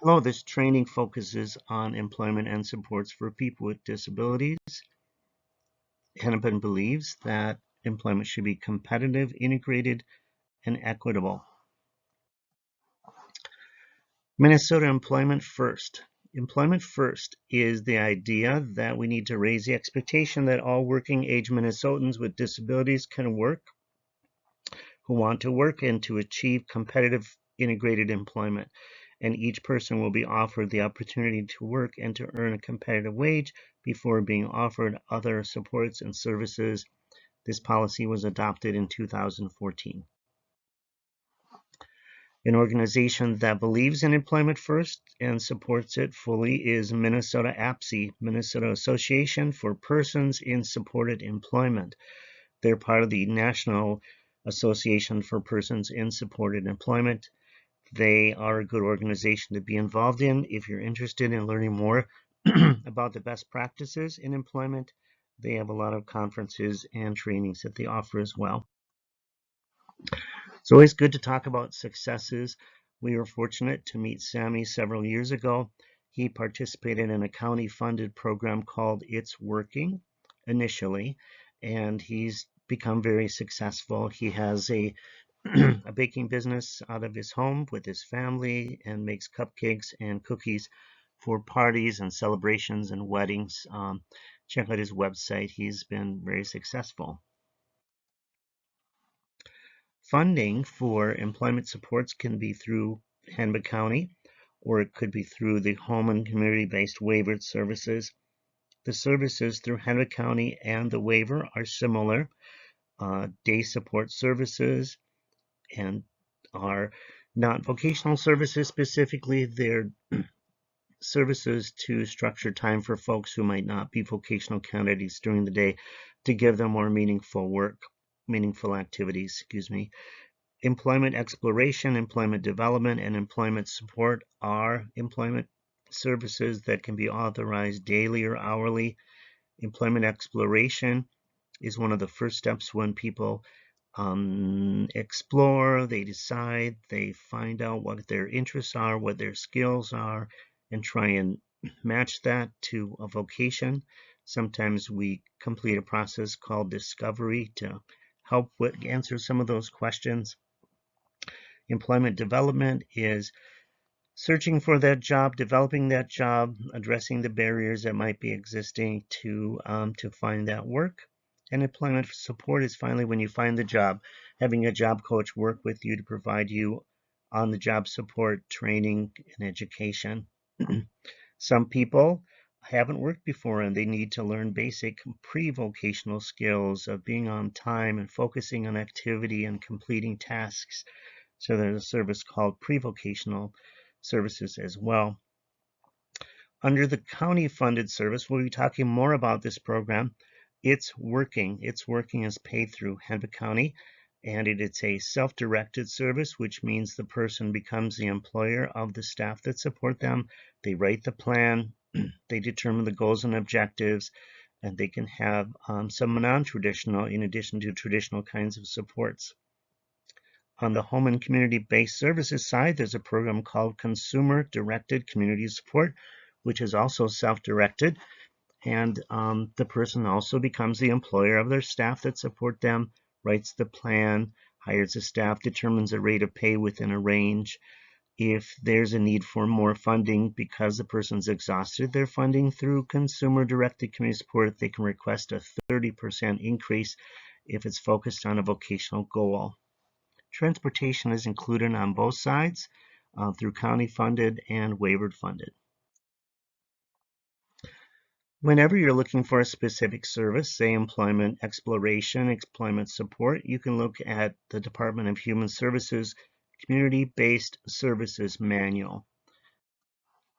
Hello, this training focuses on employment and supports for people with disabilities. Hennepin believes that employment should be competitive, integrated, and equitable. Minnesota Employment First. Employment First is the idea that we need to raise the expectation that all working age Minnesotans with disabilities can work, who want to work, and to achieve competitive integrated employment. And each person will be offered the opportunity to work and to earn a competitive wage before being offered other supports and services. This policy was adopted in 2014. An organization that believes in employment first and supports it fully is Minnesota APSE, Minnesota Association for Persons in Supported Employment. They're part of the National Association for Persons in Supported Employment. They are a good organization to be involved in if you're interested in learning more about the best practices in employment. They have a lot of conferences and trainings that they offer as well. It's always good to talk about successes. We were fortunate to meet Sammy several years ago. He participated in a county-funded program called It's Working initially, and he's become very successful. He has a baking business out of his home with his family and makes cupcakes and cookies for parties and celebrations and weddings. Check out his website. He's been very successful. Funding for employment supports can be through Hennepin County, or it could be through the home and community-based waiver services. The services through Hennepin County and the waiver are similar. Day support services and are not vocational services specifically. They're services to structure time for folks who might not be vocational candidates during the day to give them more meaningful activities, Employment exploration, employment development, and employment support are employment services that can be authorized daily or hourly. Employment exploration is one of the first steps when people explore, they decide, they find out what their interests are, what their skills are, and try and match that to a vocation. Sometimes we complete a process called discovery to help answer some of those questions. Employment development is searching for that job, developing that job, addressing the barriers that might be existing to find that work. And employment support is finally when you find the job, having a job coach work with you to provide you on the job support, training, and education. Some people haven't worked before and they need to learn basic pre-vocational skills of being on time and focusing on activity and completing tasks. So there's a service called pre-vocational services as well. Under the county-funded service, we'll be talking more about this program. It's Working. It's Working is paid through Hennepin County, and it's a self-directed service, which means the person becomes the employer of the staff that support them. They write the plan, they determine the goals and objectives, and they can have some non-traditional in addition to traditional kinds of supports. On the home and community-based services side, there's a program called Consumer-Directed Community Support, which is also self-directed, and the person also becomes the employer of their staff that support them, writes the plan, hires the staff, determines a rate of pay within a range. If there's a need for more funding because the person's exhausted their funding through consumer-directed community support, they can request a 30% increase if it's focused on a vocational goal. Transportation is included on both sides through county-funded and waiver-funded. Whenever you're looking for a specific service, say employment exploration, employment support, you can look at the Department of Human Services Community-Based Services Manual.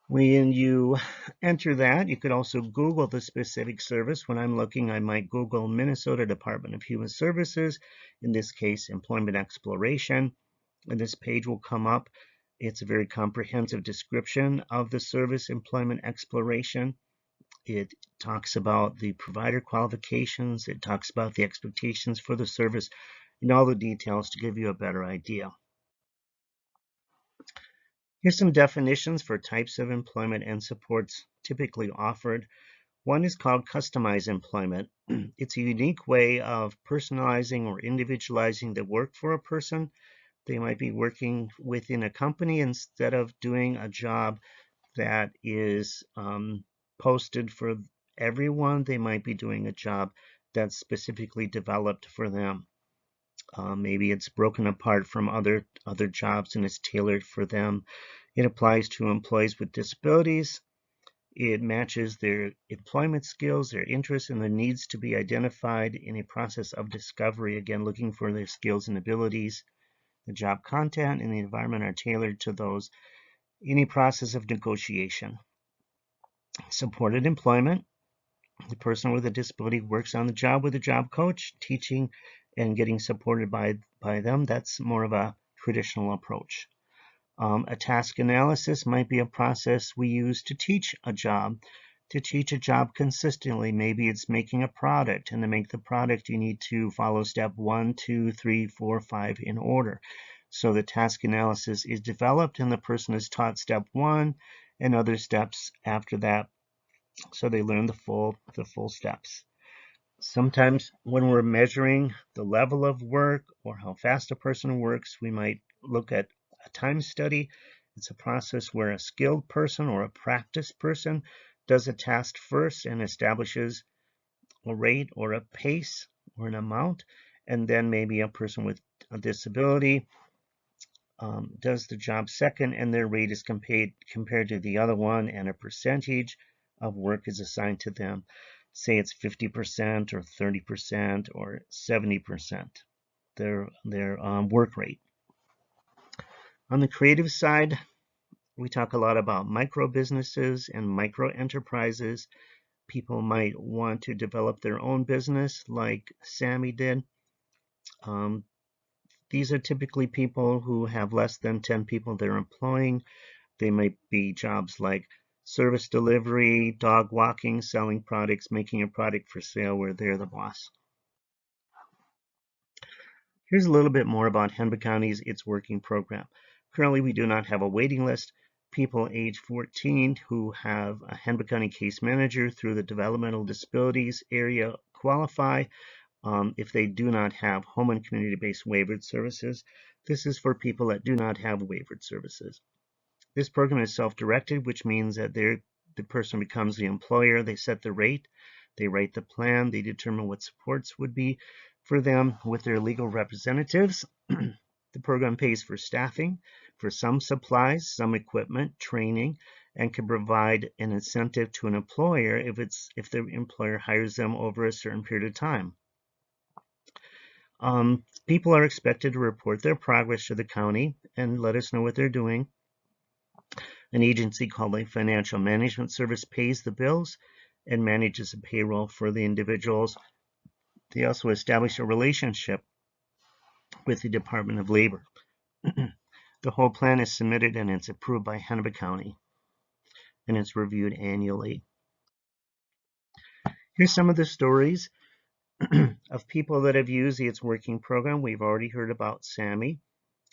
When you enter that, you could also Google the specific service. When I'm looking, I might Google Minnesota Department of Human Services, in this case, employment exploration, and this page will come up. It's a very comprehensive description of the service employment exploration. It talks about the provider qualifications, it talks about the expectations for the service, and all the details to give you a better idea. Here's some definitions for types of employment and supports typically offered. One is called customized employment. It's a unique way of personalizing or individualizing the work for a person. They might be working within a company instead of doing a job that is posted for everyone. They might be doing a job that's specifically developed for them. Maybe it's broken apart from other jobs and it's tailored for them. It applies to employees with disabilities. It matches their employment skills, their interests, and their needs to be identified in a process of discovery, again, looking for their skills and abilities. The job content and the environment are tailored to those in a process of negotiation. Supported employment. The person with a disability works on the job with a job coach, teaching and getting supported by them. That's more of a traditional approach. A task analysis might be a process we use to teach a job consistently. Maybe it's making a product, and to make the product, you need to follow step 1, 2, 3, 4, 5 in order. So the task analysis is developed, and the person is taught step 1 and other steps after that, so they learn the full steps. Sometimes when we're measuring the level of work or how fast a person works, we might look at a time study. It's a process where a skilled person or a practiced person does a task first and establishes a rate or a pace or an amount, and then maybe a person with a disability does the job second, and their rate is compared to the other one, and a percentage of work is assigned to them. Say it's 50% or 30% or 70%, their work rate. On the creative side, we talk a lot about micro businesses and micro enterprises. People might want to develop their own business like Sammy did. These are typically people who have less than 10 people they're employing. They might be jobs like service delivery, dog walking, selling products, making a product for sale where they're the boss. Here's a little bit more about Hennepin County's It's Working program. Currently, we do not have a waiting list. People age 14 who have a Hennepin County case manager through the developmental disabilities area qualify. If they do not have home and community-based waivered services, this is for people that do not have waivered services. This program is self-directed, which means that the person becomes the employer. They set the rate, they write the plan, they determine what supports would be for them with their legal representatives. The program pays for staffing, for some supplies, some equipment, training, and can provide an incentive to an employer if the employer hires them over a certain period of time. People are expected to report their progress to the county and let us know what they're doing. An agency called a financial management service pays the bills and manages the payroll for the individuals. They also establish a relationship with the Department of Labor. The whole plan is submitted and it's approved by Hennepin County, and it's reviewed annually. Here's some of the stories of people that have used the It's Working program. We've already heard about Sammy.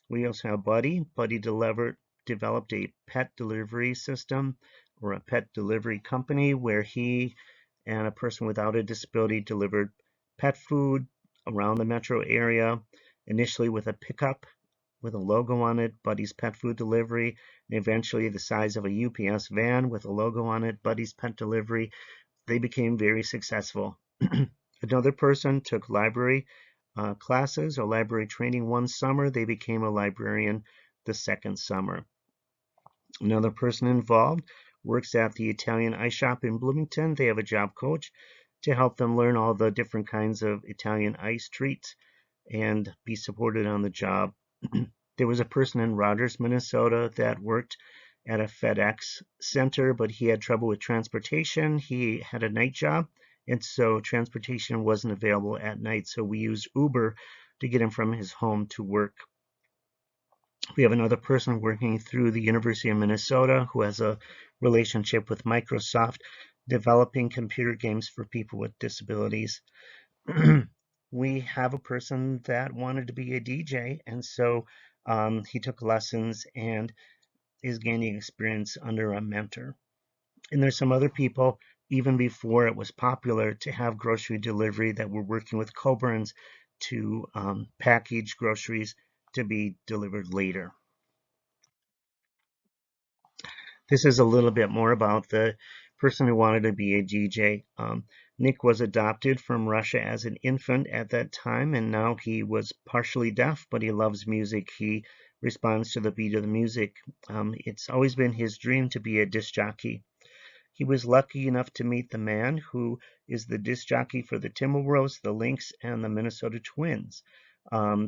We also have Buddy. Buddy developed a pet delivery system or a pet delivery company where he and a person without a disability delivered pet food around the metro area, initially with a pickup with a logo on it, Buddy's Pet Food Delivery, and eventually the size of a UPS van with a logo on it, Buddy's Pet Delivery. They became very successful. Another person took library classes or library training one summer. They became a librarian the second summer. Another person involved works at the Italian Ice Shop in Bloomington. They have a job coach to help them learn all the different kinds of Italian ice treats and be supported on the job. There was a person in Rogers, Minnesota that worked at a FedEx center, but he had trouble with transportation. He had a night job, and so transportation wasn't available at night, so we used Uber to get him from his home to work. We have another person working through the University of Minnesota who has a relationship with Microsoft, developing computer games for people with disabilities. We have a person that wanted to be a DJ, and so he took lessons and is gaining experience under a mentor. And there's some other people, even before it was popular to have grocery delivery, that were working with Coborn's to package groceries to be delivered later. This is a little bit more about the person who wanted to be a DJ. Nick was adopted from Russia as an infant at that time, and now he was partially deaf, but he loves music. He responds to the beat of the music. It's always been his dream to be a disc jockey. He was lucky enough to meet the man who is the disc jockey for the Timberwolves, the Lynx, and the Minnesota Twins.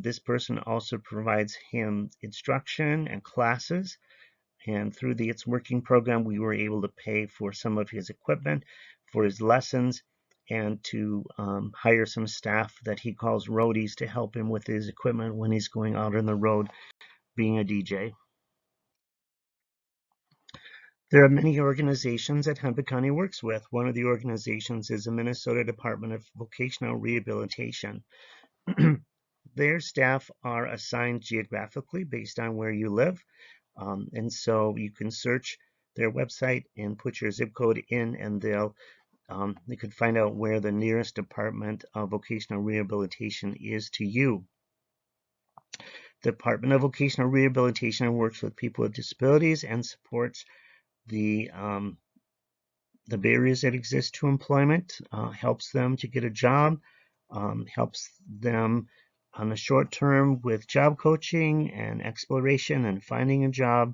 This person also provides him instruction and classes. And through the It's Working program, we were able to pay for some of his equipment, for his lessons, and to hire some staff that he calls roadies to help him with his equipment when he's going out on the road being a DJ. There are many organizations that Hennepin County works with. One of the organizations is the Minnesota Department of Vocational Rehabilitation. Their staff are assigned geographically based on where you live. And so you can search their website and put your zip code in, and you can find out where the nearest Department of Vocational Rehabilitation is to you. The Department of Vocational Rehabilitation works with people with disabilities and supports the barriers that exist to employment, helps them to get a job, helps them on the short term with job coaching and exploration and finding a job.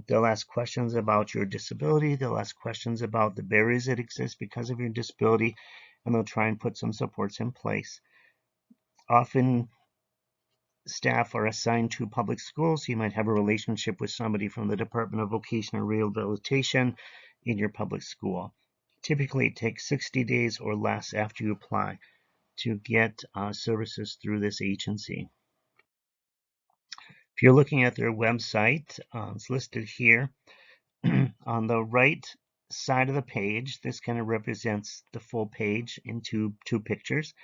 They'll ask questions about your disability. They'll ask questions about the barriers that exist because of your disability, and they'll try and put some supports in place. Often, staff are assigned to public schools. You might have a relationship with somebody from the Department of Vocational Rehabilitation in your public school. Typically, it takes 60 days or less after you apply to get services through this agency. If you're looking at their website, it's listed here. On the right side of the page, this kind of represents the full page in two pictures.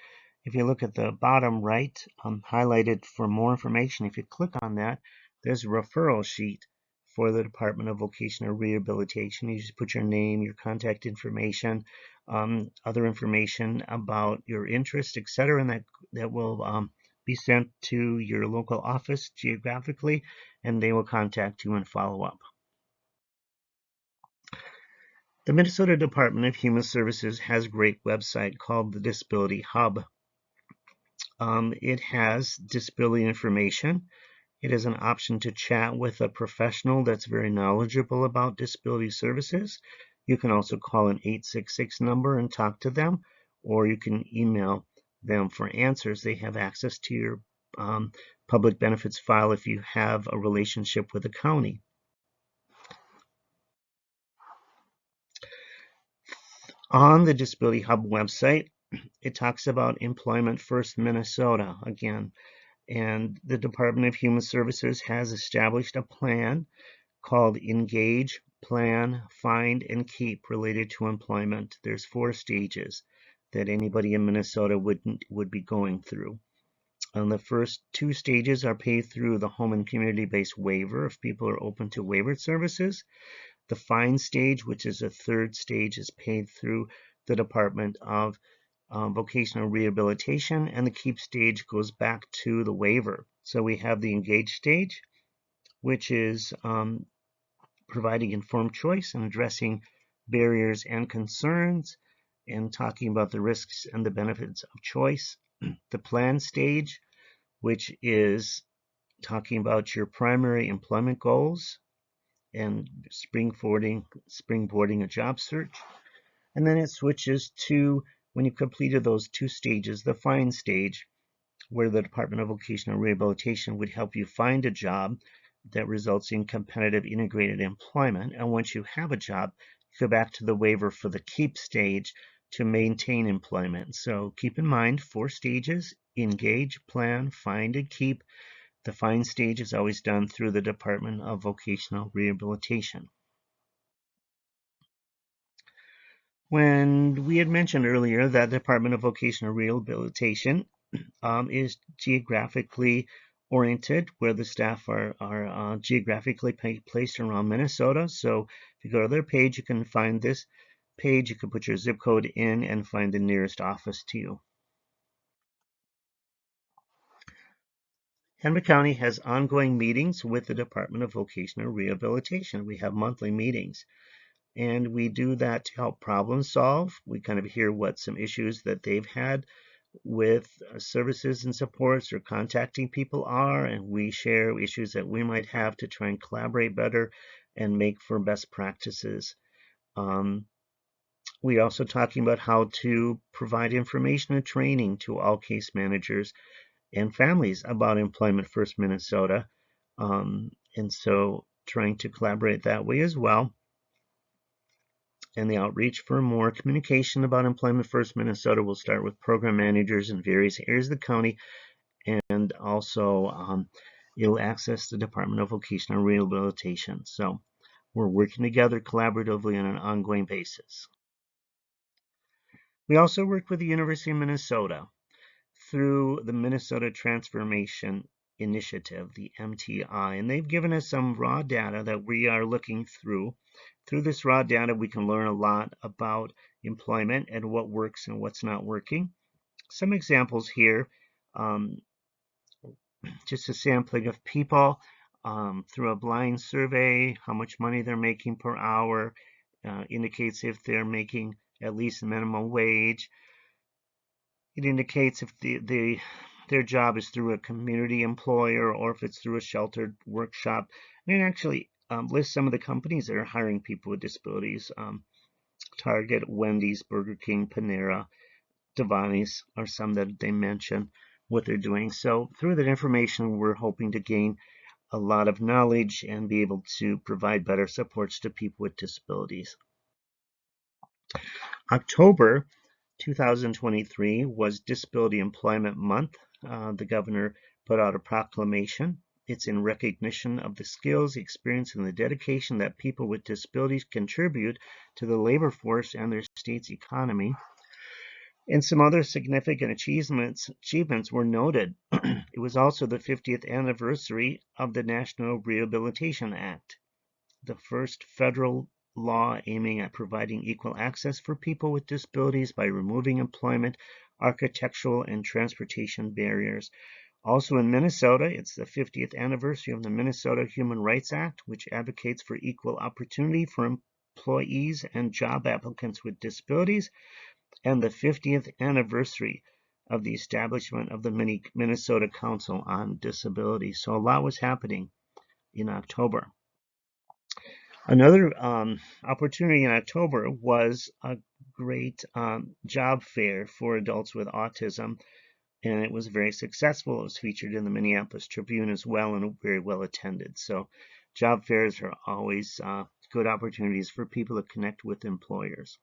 If you look at the bottom right, highlighted for more information, if you click on that, there's a referral sheet for the Department of Vocational Rehabilitation. You just put your name, your contact information, other information about your interest, etc., and that will be sent to your local office geographically, and they will contact you and follow up. The Minnesota Department of Human Services has a great website called the Disability Hub. It has disability information. It is an option to chat with a professional that's very knowledgeable about disability services. You can also call an 866 number and talk to them, or you can email them for answers. They have access to your public benefits file if you have a relationship with the county. On the Disability Hub website, it talks about Employment First Minnesota again. And the Department of Human Services has established a plan called Engage, Plan, Find, and Keep related to employment. There's 4 stages that anybody in Minnesota would be going through. The first 2 stages are paid through the home and community-based waiver if people are open to waiver services. The Find stage, which is a 3rd stage, is paid through the Department of Vocational Rehabilitation, and the Keep stage goes back to the waiver. So we have the Engage stage, which is providing informed choice and addressing barriers and concerns and talking about the risks and the benefits of choice. The Plan stage, which is talking about your primary employment goals and springboarding a job search. And then it switches to, when you've completed those 2 stages, the Find stage, where the Department of Vocational Rehabilitation would help you find a job that results in competitive integrated employment. And once you have a job, you go back to the waiver for the Keep stage to maintain employment. So keep in mind 4 stages: Engage, Plan, Find, and Keep. The Find stage is always done through the Department of Vocational Rehabilitation. When we had mentioned earlier that the Department of Vocational Rehabilitation is geographically oriented, where the staff are geographically placed around Minnesota. So if you go to their page, you can find this page. You can put your zip code in and find the nearest office to you. Henry County has ongoing meetings with the Department of Vocational Rehabilitation. We have monthly meetings, and we do that to help problem solve. We kind of hear what some issues that they've had with services and supports or contacting people are, and we share issues that we might have to try and collaborate better and make for best practices. We're also talking about how to provide information and training to all case managers and families about Employment First Minnesota. And so trying to collaborate that way as well. And the outreach for more communication about Employment First Minnesota will start with program managers in various areas of the county, and also it'll access the Department of Vocational Rehabilitation. So we're working together collaboratively on an ongoing basis. We also work with the University of Minnesota through the Minnesota Transformation Initiative, the MTI, and they've given us some raw data that we are looking through. Through this raw data, we can learn a lot about employment and what works and what's not working. Some examples here, just a sampling of people through a blind survey, how much money they're making per hour, indicates if they're making at least minimum wage. It indicates if their job is through a community employer or if it's through a sheltered workshop. And it actually lists some of the companies that are hiring people with disabilities. Target, Wendy's, Burger King, Panera, Devani's are some that they mention what they're doing. So through that information, we're hoping to gain a lot of knowledge and be able to provide better supports to people with disabilities. October 2023 was Disability Employment Month. The governor put out a proclamation. It's in recognition of the skills, experience, and the dedication that people with disabilities contribute to the labor force and their state's economy. And some other significant achievements were noted. It was also the 50th anniversary of the National Rehabilitation Act, the first federal law aiming at providing equal access for people with disabilities by removing employment, architectural, and transportation barriers. Also in Minnesota, it's the 50th anniversary of the Minnesota Human Rights Act, which advocates for equal opportunity for employees and job applicants with disabilities, and the 50th anniversary of the establishment of the Minnesota Council on Disability. So a lot was happening in October. Another opportunity in October was a great job fair for adults with autism, and it was very successful. It was featured in the Minneapolis Tribune as well and very well attended. So job fairs are always good opportunities for people to connect with employers.